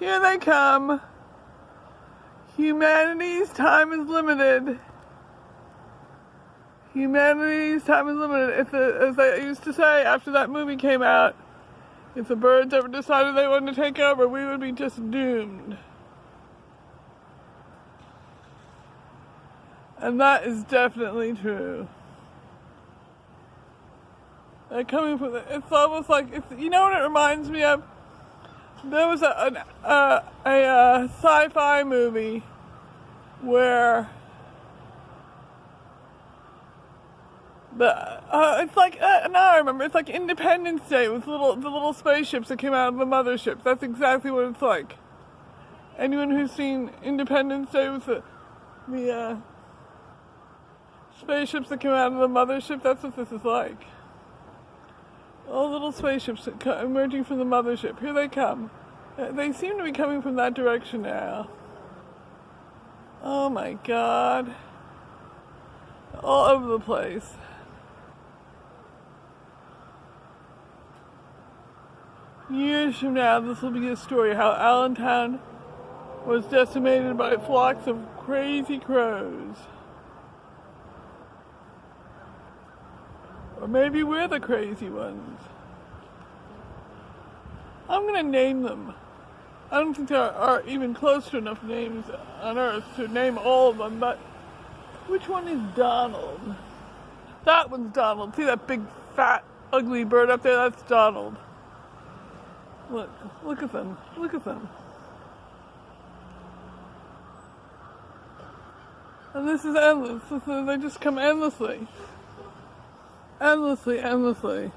Here they come. Humanity's time is limited. Humanity's time is limited. As I used to say after that movie came out, if the birds ever decided they wanted to take over, we would be just doomed. And that is definitely true. They're coming from it's almost like, you know what it reminds me of? There was a sci-fi movie where it's like now I remember, it's like Independence Day with the little spaceships that came out of the motherships. That's exactly what it's like. Anyone who's seen Independence Day with the spaceships that came out of the mothership, that's what this is like. All little spaceships emerging from the mothership. Here they come. They seem to be coming from that direction now. Oh my God. All over the place. Years from now, this will be a story how Allentown was decimated by flocks of crazy crows. Or maybe we're the crazy ones. I'm going to name them. I don't think there are even close to enough names on Earth to name all of them, but which one is Donald? That one's Donald. See that big, fat, ugly bird up there? That's Donald. Look at them. Look at them. And this is endless. They just come endlessly. Endlessly.